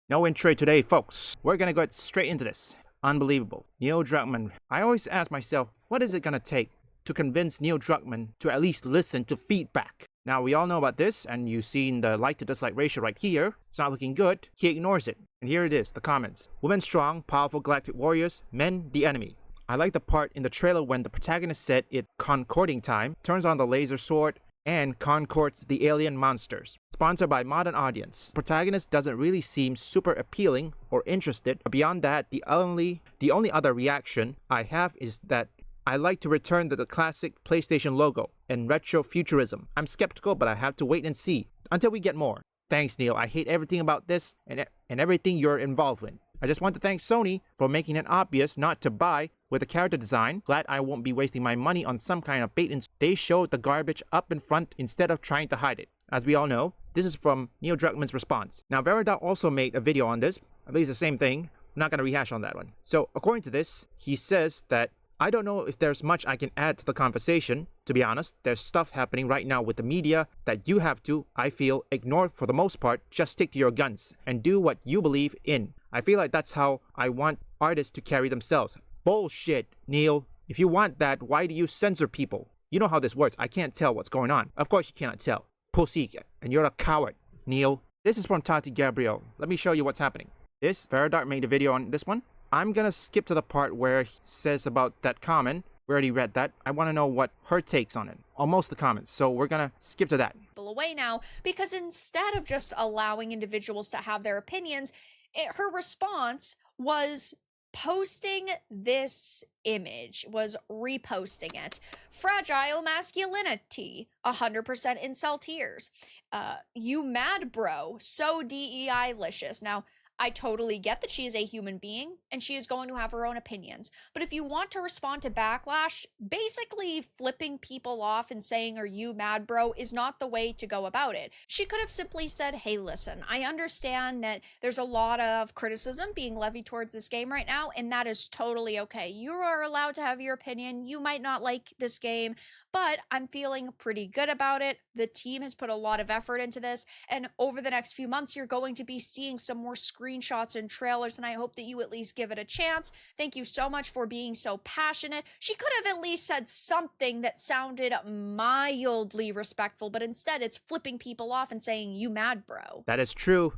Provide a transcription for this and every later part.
No intro today, folks. We're gonna go straight into this. Unbelievable. Neil Druckmann. I always ask myself, what is it gonna take to convince Neil Druckmann to at least listen to feedback? Now, we all know about this, and you've seen the like to dislike ratio right here. It's not looking good. He ignores it. And here it is, the comments. Women strong, powerful galactic warriors, men the enemy. I like the part in the trailer when the protagonist said it concording time, turns on the laser sword, and concords the alien monsters. Sponsored by Modern Audience. The protagonist doesn't really seem super appealing or interested. Beyond that, the only other reaction I have is that I like to return to the classic PlayStation logo and retro futurism. I'm skeptical, but I have to wait and see until we get more. Thanks, Neil. I hate everything about this and everything you're involved in. I just want to thank Sony for making it obvious not to buy with the character design. Glad I won't be wasting my money on some kind of bait and they showed the garbage up in front instead of trying to hide it. As we all know, this is from Neil Druckmann's response. Now, Veridot also made a video on this, at least the same thing. I'm not going to rehash on that one. So, according to this, he says that I don't know if there's much I can add to the conversation. To be honest, there's stuff happening right now with the media that you have to, I feel, ignore for the most part. Just stick to your guns and do what you believe in. I feel like that's how I want artists to carry themselves. Bullshit, Neil. If you want that, why do you censor people? You know how this works. I can't tell what's going on. Of course you cannot tell. Pussy, and you're a coward, Neil. This is from Tati Gabriel. Let me show you what's happening. This, Veridart made a video on this one. I'm gonna skip to the part where he says about that comment. We already read that. I want to know what her takes on it. Almost the comments. So we're gonna skip to that. Away now, because instead of just allowing individuals to have their opinions, her response was posting this image, was reposting it. Fragile masculinity, 100% incel tears. You mad bro, so DEI-licious. Now, I totally get that she is a human being and she is going to have her own opinions. But if you want to respond to backlash, basically flipping people off and saying, "Are you mad, bro?" is not the way to go about it. She could have simply said, "Hey, listen, I understand that there's a lot of criticism being levied towards this game right now, and that is totally okay. You are allowed to have your opinion. You might not like this game, but I'm feeling pretty good about it. The team has put a lot of effort into this, and over the next few months, you're going to be seeing some more screenshots and trailers, and I hope that you at least give it a chance. Thank you so much for being so passionate." She could have at least said something that sounded mildly respectful, but instead it's flipping people off and saying, "You mad, bro." That is true.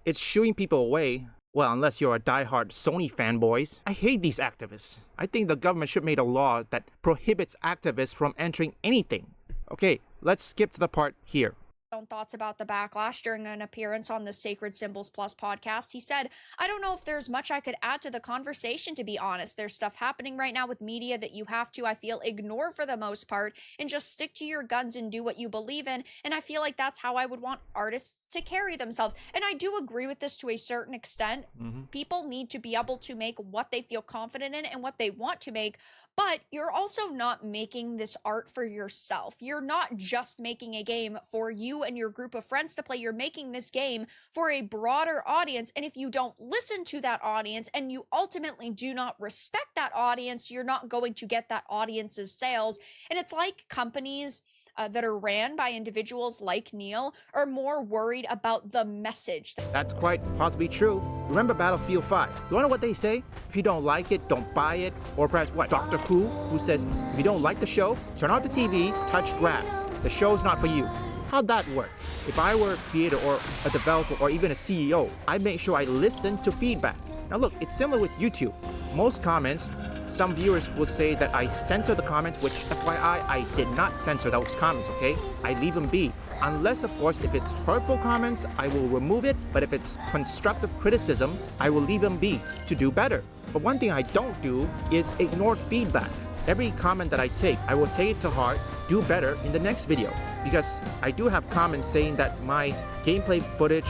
It's shooing people away. Well, unless you're a diehard Sony fanboys. I hate these activists. I think the government should make a law that prohibits activists from entering anything. Okay, let's skip to the part here. Own thoughts about the backlash during an appearance on the Sacred Symbols Plus podcast. He said, "I don't know if there's much I could add to the conversation, to be honest. There's stuff happening right now with media that you have to, I feel, ignore for the most part and just stick to your guns and do what you believe in. And I feel like that's how I would want artists to carry themselves." And I do agree with this to a certain extent. People need to be able to make what they feel confident in and what they want to make. But you're also not making this art for yourself. You're not just making a game for you and your group of friends to play. You're making this game for a broader audience. And if you don't listen to that audience and you ultimately do not respect that audience, you're not going to get that audience's sales. And it's like companies that are ran by individuals like Neil are more worried about the message. That's quite possibly true. Remember Battlefield 5? You wanna know what they say? If you don't like it, don't buy it. Or perhaps what? Doctor Who says, if you don't like the show, turn off the TV, touch grass. The show's not for you. How'd that work? If I were a creator or a developer or even a CEO, I'd make sure I listen to feedback. Now look, it's similar with YouTube. Most comments, some viewers will say that I censor the comments, which FYI, I did not censor those comments, okay? I leave them be. Unless, of course, if it's hurtful comments, I will remove it. But if it's constructive criticism, I will leave them be to do better. But one thing I don't do is ignore feedback. Every comment that I take, I will take it to heart, do better in the next video. Because I do have comments saying that my gameplay footage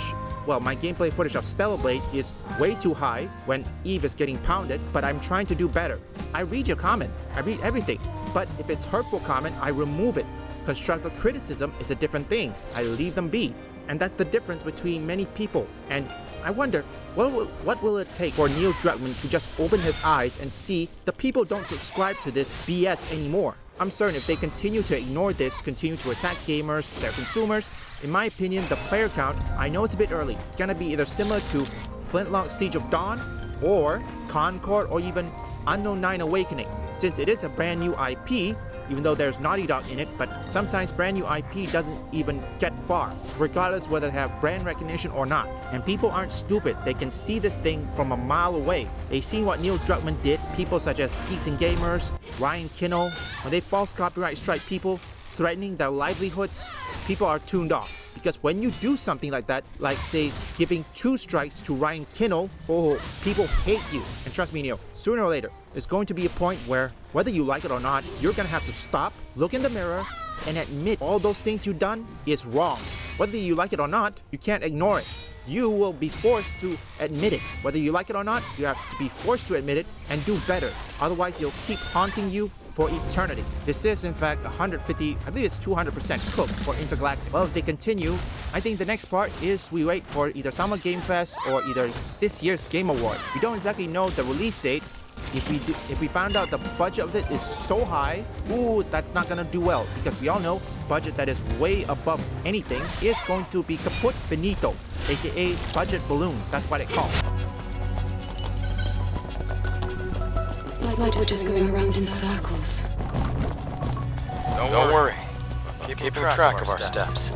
of Stellar Blade is way too high when Eve is getting pounded, but I'm trying to do better. I read your comment, I read everything, but if it's hurtful comment, I remove it. Constructive criticism is a different thing. I leave them be. And that's the difference between many people. And I wonder, what will it take for Neil Druckmann to just open his eyes and see the people don't subscribe to this BS anymore? I'm certain if they continue to ignore this, continue to attack gamers, their consumers, in my opinion, the player count, I know it's a bit early, it's gonna be either similar to Flintlock Siege of Dawn, or Concord, or even Unknown 9 Awakening. Since it is a brand new IP, even though there's Naughty Dog in it, but sometimes brand new IP doesn't even get far, regardless whether they have brand recognition or not. And people aren't stupid, they can see this thing from a mile away. They've seen what Neil Druckmann did, people such as Geeks and Gamers, Ryan Kinnell, when they false copyright strike people, threatening their livelihoods, people are tuned off. Because when you do something like that, like say giving 2 strikes to Ryan Kinnell, oh, people hate you. And trust me, Neil, sooner or later, there's going to be a point where, whether you like it or not, you're gonna have to stop, look in the mirror, and admit all those things you've done is wrong. Whether you like it or not, you can't ignore it. You will be forced to admit it. Whether you like it or not, you have to be forced to admit it and do better. Otherwise, it'll keep haunting you for eternity. This is in fact 150, I believe it's 200% cooked for Intergalactic. Well, if they continue, I think the next part is we wait for either Summer Game Fest or either this year's Game Award. We don't exactly know the release date. If we found out the budget of it is so high, ooh, that's not gonna do well, because we all know budget that is way above anything is going to be kaput finito, aka budget balloon. That's what it called. It's like we're just going around in circles. Don't worry. Keeping track of our steps.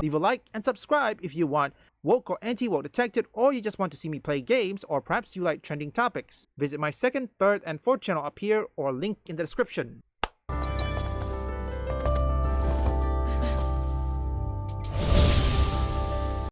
Leave a like and subscribe if you want woke or anti-woke detected, or you just want to see me play games, or perhaps you like trending topics. Visit my 2nd, 3rd, and 4th channel up here, or link in the description.